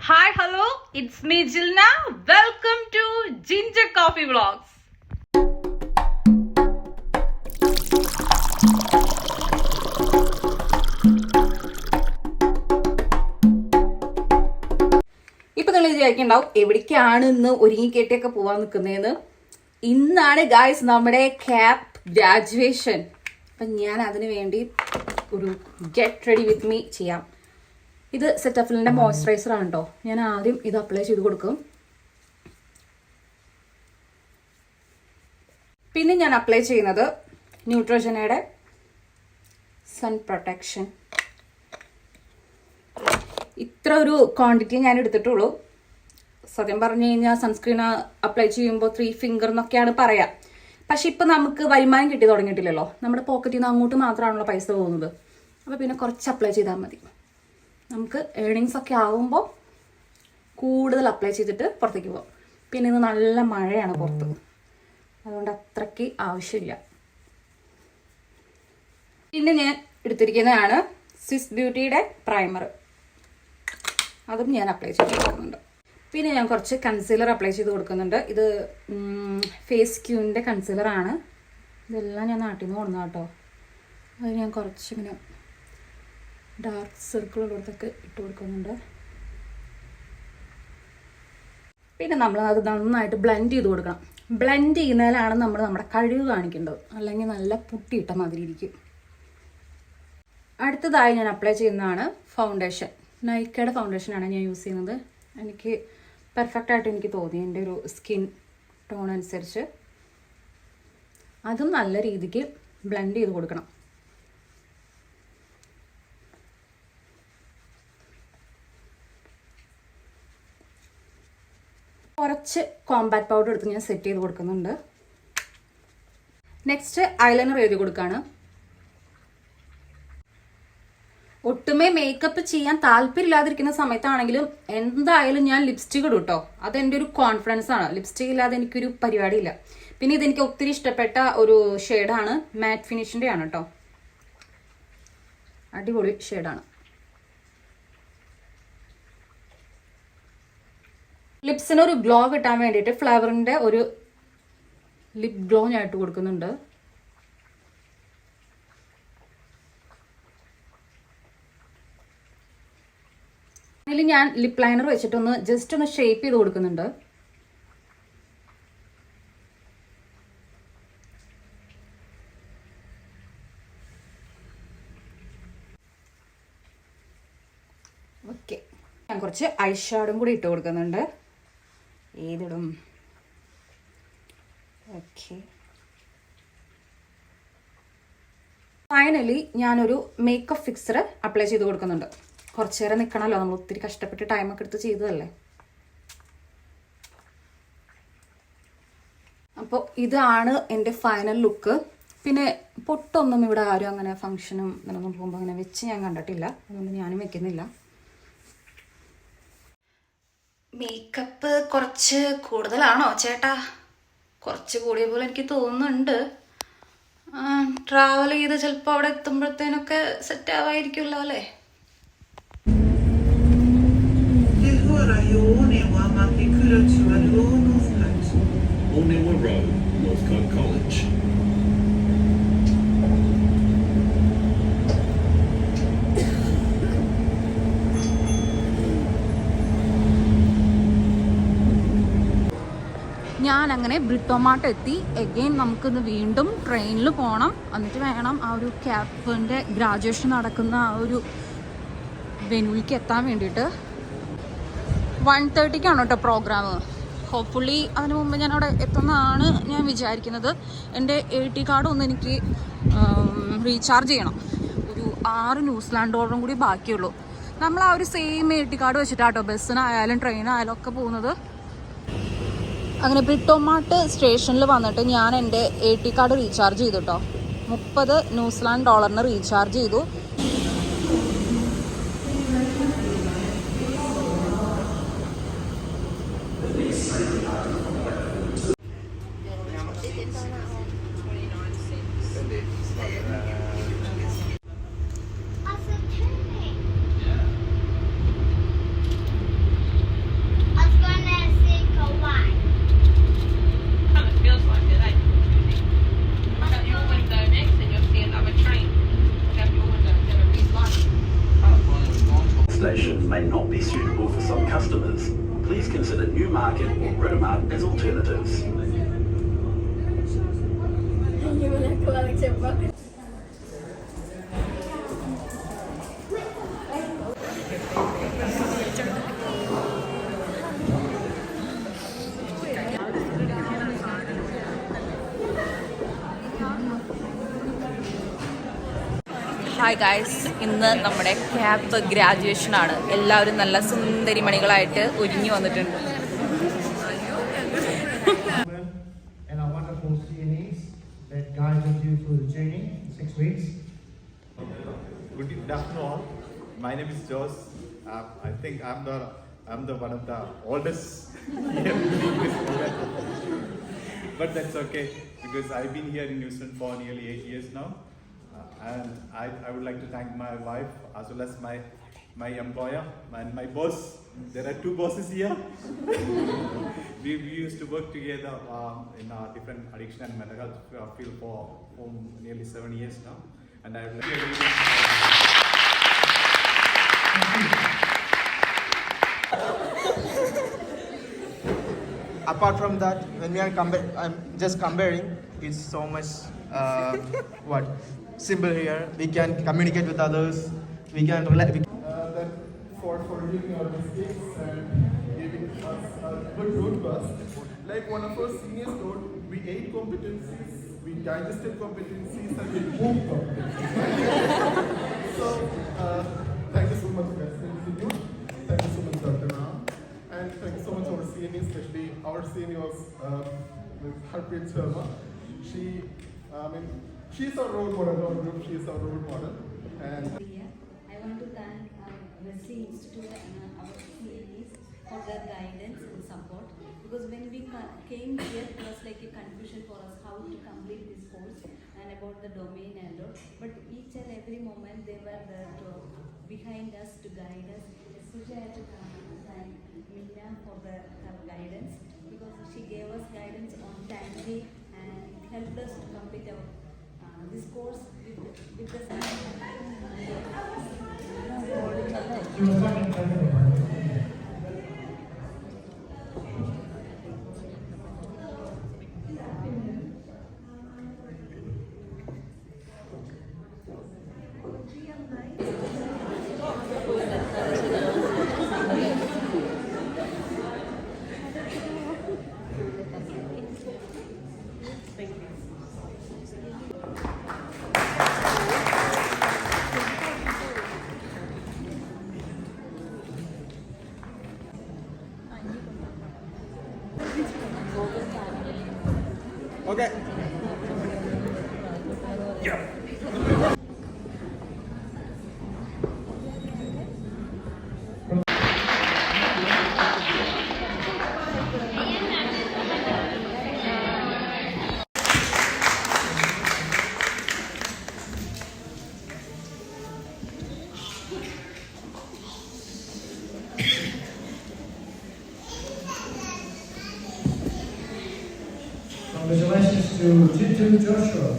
Hi, hello, it's me Jilna. Welcome to Ginger Coffee Vlogs. ഇപ്പൊ നിങ്ങൾ വിചാരിക്കുന്നുണ്ടാവും എവിടേക്കാണ് ഇന്ന് ഒരുങ്ങി കേട്ടിയൊക്കെ പോവാൻ നിൽക്കുന്നതെന്ന്. ഇന്നാണ് ഗായ്സ് നമ്മുടെ ക്യാപ് ഗ്രാജുവേഷൻ. അപ്പം ഞാൻ അതിന് വേണ്ടി ഒരു ഗെറ്റ് റെഡി വിത്ത് മീ ചെയ്യാം. ഇത് സെറ്റഫിലിൻ്റെ മോയ്സ്ചറൈസർ ആണ് കേട്ടോ. ഞാൻ ആദ്യം ഇത് അപ്ലൈ ചെയ്ത് കൊടുക്കും. പിന്നെ ഞാൻ അപ്ലൈ ചെയ്യുന്നത് ന്യൂട്രോജനയുടെ സൺ പ്രൊട്ടക്ഷൻ. ഇത്ര ഒരു ക്വാണ്ടിറ്റി ഞാൻ എടുത്തിട്ടുള്ളൂ. സത്യം പറഞ്ഞു കഴിഞ്ഞാൽ സൺസ്ക്രീൻ അപ്ലൈ ചെയ്യുമ്പോൾ 3 ഫിംഗർ എന്നൊക്കെയാണ് പറയാം. പക്ഷെ ഇപ്പം നമുക്ക് വരുമാനം കിട്ടി തുടങ്ങിയിട്ടില്ലല്ലോ. നമ്മുടെ പോക്കറ്റിൽ നിന്ന് അങ്ങോട്ട് മാത്രമാണല്ലോ പൈസ പോകുന്നത്. അപ്പോൾ പിന്നെ കുറച്ച് അപ്ലൈ ചെയ്താൽ മതി. നമുക്ക് ഏർണിങ്സ് ഒക്കെ ആകുമ്പോൾ കൂടുതൽ അപ്ലൈ ചെയ്തിട്ട് പുറത്തേക്ക് പോകും. പിന്നെ ഇന്ന് നല്ല മഴയാണ് പുറത്ത്, അതുകൊണ്ട് അത്രയ്ക്ക് ആവശ്യമില്ല. പിന്നെ ഞാൻ എടുത്തിരിക്കുന്നതാണ് സ്വിസ് ബ്യൂട്ടിയുടെ പ്രൈമർ. അതും ഞാൻ അപ്ലൈ ചെയ്ത് കൊടുക്കുന്നുണ്ട്. പിന്നെ ഞാൻ കുറച്ച് കൺസീലർ അപ്ലൈ ചെയ്ത് കൊടുക്കുന്നുണ്ട്. ഇത് ഫേസ് ക്യൂവിൻ്റെ കൺസീലറാണ്. ഇതെല്ലാം ഞാൻ നാട്ടിൽ നിന്ന് കൊണ്ടുവന്ന കേട്ടോ. അത് ഞാൻ കുറച്ചിങ്ങനെ ഡാർക്ക് സർക്കിൾ ഉള്ളിടത്തൊക്കെ ഇട്ട് കൊടുക്കുന്നുണ്ട്. പിന്നെ നമ്മൾ അത് നന്നായിട്ട് ബ്ലെൻഡ് ചെയ്ത് കൊടുക്കണം. ബ്ലെൻഡ് ചെയ്യുന്നതിലാണ് നമ്മൾ നമ്മുടെ കഴിവ് കാണിക്കേണ്ടത്, അല്ലെങ്കിൽ നല്ല പുട്ടിയിട്ട മാതിരി ഇരിക്കും. അടുത്തതായി ഞാൻ അപ്ലൈ ചെയ്യുന്നതാണ് ഫൗണ്ടേഷൻ. നൈക്കയുടെ ഫൗണ്ടേഷനാണ് ഞാൻ യൂസ് ചെയ്യുന്നത്. എനിക്ക് പെർഫെക്റ്റ് ആയിട്ട് എനിക്ക് തോന്നി എൻ്റെ ഒരു സ്കിൻ ടോൺ അനുസരിച്ച്. അതും നല്ല രീതിക്ക് ബ്ലെൻഡ് ചെയ്ത് കൊടുക്കണം. കുറച്ച് കോമ്പാക്ട് പൗഡർ എടുത്ത് ഞാൻ സെറ്റ് ചെയ്ത് കൊടുക്കുന്നുണ്ട്. നെക്സ്റ്റ് ഐലൈനർ എഴുതി കൊടുക്കുകയാണ്. ഒട്ടുമേ മേക്കപ്പ് ചെയ്യാൻ താല്പര്യമില്ലാതിരിക്കുന്ന സമയത്താണെങ്കിലും എന്തായാലും ഞാൻ ലിപ്സ്റ്റിക് ഇടും കേട്ടോ. അതെൻ്റെ ഒരു കോൺഫിഡൻസ് ആണ്. ലിപ്സ്റ്റിക് ഇല്ലാതെ എനിക്കൊരു പരിപാടിയില്ല. പിന്നെ ഇതെനിക്ക് ഒത്തിരി ഇഷ്ടപ്പെട്ട ഒരു ഷെയ്ഡാണ്. മാറ്റ് ഫിനിഷിൻ്റെ ആണ് കേട്ടോ. അടിപൊളി ഷെയ്ഡാണ്. ലിപ്സിന് ഒരു ഗ്ലോ കിട്ടാൻ വേണ്ടിയിട്ട് ഫ്ലേവറിൻ്റെ ഒരു ലിപ് ഗ്ലോ ഞാൻ ഇട്ട് കൊടുക്കുന്നുണ്ട്. അതിൽ ഞാൻ ലിപ് ലൈനർ വെച്ചിട്ടൊന്ന് ജസ്റ്റ് ഒന്ന് ഷേപ്പ് ചെയ്ത് കൊടുക്കുന്നുണ്ട്. ഓക്കെ, ഞാൻ കുറച്ച് ഐ ഷാഡും കൂടി ഇട്ട് കൊടുക്കുന്നുണ്ട്. ഏതിടും? ഓക്കെ, ഫൈനലി ഞാനൊരു മേക്കപ്പ് ഫിക്സർ അപ്ലൈ ചെയ്ത് കൊടുക്കുന്നുണ്ട്. കുറച്ച് നേരം നിൽക്കണമല്ലോ, നമ്മൾ ഒത്തിരി കഷ്ടപ്പെട്ട് ടൈമൊക്കെ എടുത്ത് ചെയ്തതല്ലേ. അപ്പോൾ ഇതാണ് എൻ്റെ ഫൈനൽ ലുക്ക്. പിന്നെ പൊട്ടൊന്നും ഇവിടെ ആരും അങ്ങനെ ഫംഗ്ഷനും ഇതിനൊന്നും പോകുമ്പോൾ അങ്ങനെ വെച്ച് ഞാൻ കണ്ടിട്ടില്ല, അതുകൊണ്ട് ഞാനും വെക്കുന്നില്ല. മേക്കപ്പ് കുറച്ച് കൂടുതലാണോ ചേട്ടാ? കുറച്ച് കൂടിയ പോലെ എനിക്ക് തോന്നുന്നുണ്ട്. ട്രാവൽ ചെയ്ത് ചിലപ്പോൾ അവിടെ എത്തുമ്പോഴത്തേനൊക്കെ സെറ്റ് ആവായിരിക്കുമല്ലോ അല്ലേ? Onewa Road, Northcote College. ഞാൻ അങ്ങനെ ബ്രിട്ടോമാർട്ട് എത്തി. എഗെയിൻ നമുക്കിന്ന് വീണ്ടും ട്രെയിനിൽ പോകണം. എന്നിട്ട് വേണം ആ ഒരു ക്യാപ്പിൻ്റെ ഗ്രാജുവേഷൻ നടക്കുന്ന ആ ഒരു വെന്യൂവിലേക്ക് എത്താൻ വേണ്ടിയിട്ട്. 1:30 കേട്ടോ പ്രോഗ്രാം. ഹോപ്പ്ഫുള്ളി അതിന് മുമ്പ് ഞാൻ അവിടെ എത്തുന്നതാണ് ഞാൻ വിചാരിക്കുന്നത്. എൻ്റെ AT കാർഡ് ഒന്ന് എനിക്ക് റീചാർജ് ചെയ്യണം. ഒരു 6 ന്യൂസിലാൻഡ് ഡോളറും കൂടി ബാക്കിയുള്ളൂ. നമ്മൾ ആ ഒരു സെയിം AT കാർഡ് വെച്ചിട്ടാട്ടോ ബസ്സിനായാലും ട്രെയിനായാലും ഒക്കെ പോകുന്നത്. അങ്ങനെ ബ്രിട്ടോമാർട്ട് സ്റ്റേഷനിൽ വന്നിട്ട് ഞാൻ എൻ്റെ AT കാർഡ് റീചാർജ് ചെയ്തു കേട്ടോ. 30 ന്യൂസിലാൻഡ് ഡോളറിന് റീചാർജ് ചെയ്തു. not be suitable for some customers, please consider Newmarket or Britomart as alternatives. Hi guys, ഇന്ന് നമ്മുടെ ക്യാമ്പ് ഗ്രാജുവേഷനാണ്. എല്ലാവരും നല്ല സുന്ദരി മണികളായിട്ട് ഒരുങ്ങി വന്നിട്ടുണ്ട്. And our wonderful CNAs that guided you through the journey, 6 weeks. Good afternoon all. My name is Jose. I think I'm the one of the oldest here in this program. But that's okay because I've been here in Houston for nearly 8 years now. And I would like to thank my wife as well as my employer and my boss. There are 2 bosses here. we used to work together in a different addiction and mental health field for nearly 7 years now. And I would like to Apart from that, when we are I'm just comparing, it's so much simple here. We can communicate with others. We can relate. That for forgiving our mistakes and giving us a good road bus. Like one of our seniors told, we ate competencies, we digested competencies, and we moved competencies. So, thank you so much, guys. Thank you so much, Dr. Ram. And thank you so much, our CNE, especially our CNE was Harpreet Sharma. She's our role model, our group, she is our role model. And I want to thank our Wesley Institute and our CNEs for their guidance and support. Because when we came here, it was like a confusion for us how to complete this course and about the domain and all. But each and every moment they were there behind us to guide us. Especially I have to thank Meena for her guidance because she gave us guidance on timely and helped us to complete our this course with the Okay. Congratulations to Jitu Joshua.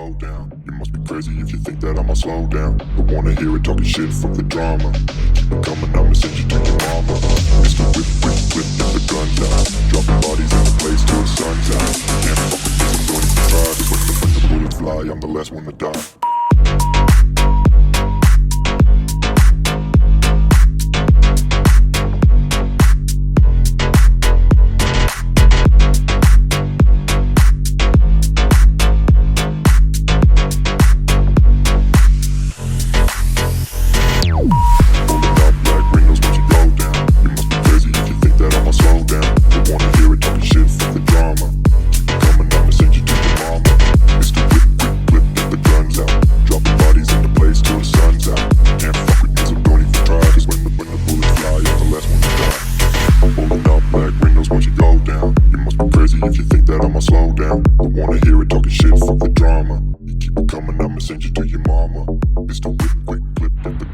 go down. You must be crazy if you think that I'ma slow down. Don't wanna hear it talking shit, fuck the drama. Keep it coming, I'ma send you to your mama. Mr. Whip, whip, whip, get the guns out. Dropping bodies in the place till the sun's out. Can't fuck with this, I'm going to try. Cause when the bullets fly, I'm the last one to die.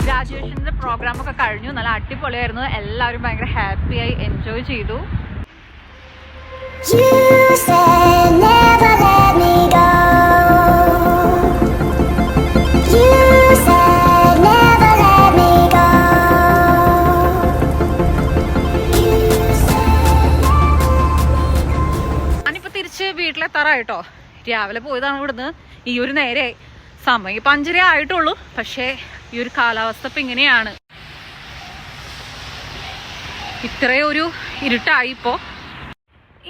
ഗ്രാജുവേഷൻ്റെ പ്രോഗ്രാമൊക്കെ കഴിഞ്ഞു. നല്ല അടിപൊളിയായിരുന്നു. എല്ലാവരും ഭയങ്കര ഹാപ്പിയായി enjoy ചെയ്തു. ഞാനിപ്പോൾ തിരിച്ച് വീട്ടിലെത്താറായിട്ടോ. രാവിലെ പോയതാണ് ഇവിടുന്ന്. ഈ ഒരു നേരെ സമയം ഇപ്പം 5:30 ആയിട്ടുള്ളൂ. പക്ഷേ ഈ ഒരു കാലാവസ്ഥ ഇപ്പം ഇങ്ങനെയാണ്. ഇത്രയും ഒരു ഇരുട്ടായി ഇപ്പോൾ.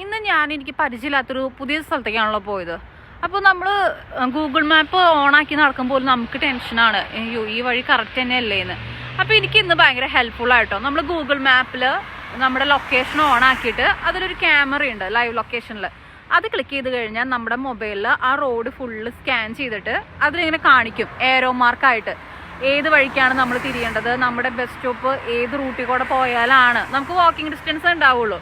ഇന്ന് എനിക്ക് പരിചയമില്ലാത്തൊരു പുതിയ സ്ഥലത്തേക്കാണല്ലോ പോയത്. അപ്പോൾ നമ്മൾ ഗൂഗിൾ മാപ്പ് ഓണാക്കി നടക്കുമ്പോൾ നമുക്ക് ടെൻഷനാണ്, അയ്യോ ഈ വഴി കറക്റ്റ് തന്നെയല്ലേ എന്ന്. അപ്പോൾ എനിക്ക് ഇന്ന് ഭയങ്കര ഹെൽപ്ഫുള്ളായിട്ടോ. നമ്മൾ ഗൂഗിൾ മാപ്പിൽ നമ്മുടെ ലൊക്കേഷൻ ഓണാക്കിയിട്ട് അതിലൊരു ക്യാമറയുണ്ട് ലൈവ് ലൊക്കേഷനിൽ. അത് ക്ലിക്ക് ചെയ്ത് കഴിഞ്ഞാൽ നമ്മുടെ മൊബൈലിൽ ആ റോഡ് ഫുള്ള് സ്കാൻ ചെയ്തിട്ട് അതിലിങ്ങനെ കാണിക്കും ഏരോ മാർക്കായിട്ട് ഏത് വഴിക്കാണ് നമ്മൾ തിരിയേണ്ടത്, നമ്മുടെ ബസ് സ്റ്റോപ്പ് ഏത് റൂട്ടിൽ കൂടെ പോയാലാണ് നമുക്ക് വാക്കിംഗ് ഡിസ്റ്റൻസ് ഉണ്ടാവുള്ളൂ.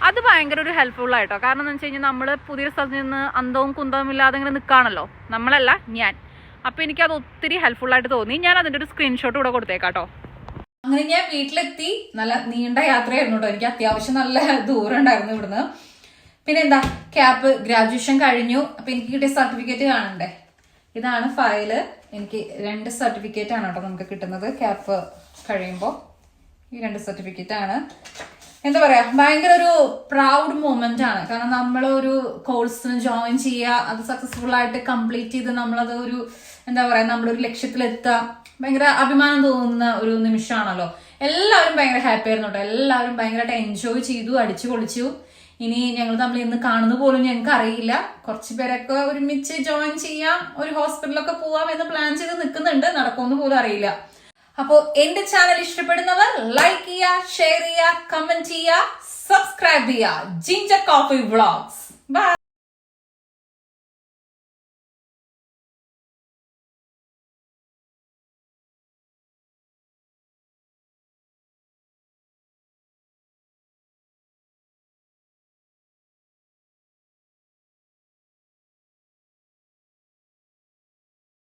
അത് ഭയങ്കര ഒരു ഹെൽപ്ഫുള്ളായിട്ടോ. കാരണം എന്ന് വെച്ച് കഴിഞ്ഞാൽ നമ്മൾ പുതിയൊരു സ്ഥലത്ത് നിന്ന് അന്തവും കുന്തവും ഇല്ലാതെ ഇങ്ങനെ നിൽക്കുകയാണല്ലോ, നമ്മളല്ല ഞാൻ. അപ്പോൾ എനിക്കത് ഒത്തിരി ഹെൽപ്ഫുള്ളായിട്ട് തോന്നി. ഞാൻ അതിൻ്റെ ഒരു സ്ക്രീൻഷോട്ട് കൂടെ കൊടുത്തേക്കാട്ടോ. അങ്ങനെ ഞാൻ വീട്ടിലെത്തി. നല്ല നീണ്ട യാത്രയായിരുന്നു കേട്ടോ. എനിക്ക് അത്യാവശ്യം നല്ല ദൂരം ഉണ്ടായിരുന്നു ഇവിടുന്ന്. പിന്നെ എന്താ, ക്യാപ്പ് ഗ്രാജുവേഷൻ കഴിഞ്ഞു. അപ്പം എനിക്ക് കിട്ടിയ സർട്ടിഫിക്കറ്റ് കാണണ്ടേ. ഇതാണ് ഫയല്. എനിക്ക് 2 സർട്ടിഫിക്കറ്റ് ആണ് കേട്ടോ നമുക്ക് കിട്ടുന്നത് ക്യാപ്പ് കഴിയുമ്പോൾ. ഈ 2 സർട്ടിഫിക്കറ്റ് ആണ്. എന്താ പറയാ, ഭയങ്കര ഒരു പ്രൗഡ് മൂമെന്റ് ആണ്. കാരണം നമ്മളൊരു കോഴ്സിന് ജോയിൻ ചെയ്യുക, അത് സക്സസ്ഫുൾ ആയിട്ട് കംപ്ലീറ്റ് ചെയ്ത് നമ്മളത് ഒരു എന്താ പറയാ നമ്മളൊരു ലക്ഷ്യത്തിലെത്തുക, ഭയങ്കര അഭിമാനം തോന്നുന്ന ഒരു നിമിഷമാണല്ലോ. എല്ലാവരും ഭയങ്കര ഹാപ്പി ആയിരുന്നു കേട്ടോ. എല്ലാവരും ഭയങ്കരമായിട്ട് എൻജോയ് ചെയ്തു, അടിച്ചു പൊളിച്ചു. ഇനി ഞങ്ങൾ തമ്മിൽ ഇന്ന് കാണുന്ന പോലും ഞങ്ങൾക്ക് അറിയില്ല. കുറച്ച് പേരൊക്കെ ഒരുമിച്ച് ജോയിൻ ചെയ്യാം, ഒരു ഹോസ്പിറ്റലൊക്കെ പോവാം എന്ന് പ്ലാൻ ചെയ്ത് നിൽക്കുന്നുണ്ട്. നടക്കുമെന്ന് പോലും അറിയില്ല. അപ്പോൾ എന്റെ ചാനൽ ഇഷ്ടപ്പെടുന്നവർ ലൈക്ക് ചെയ്യുക, ഷെയർ ചെയ്യുക, കമന്റ് ചെയ്യുക, സബ്സ്ക്രൈബ് ചെയ്യുക. Ginger coffee vlogs. ബൈ.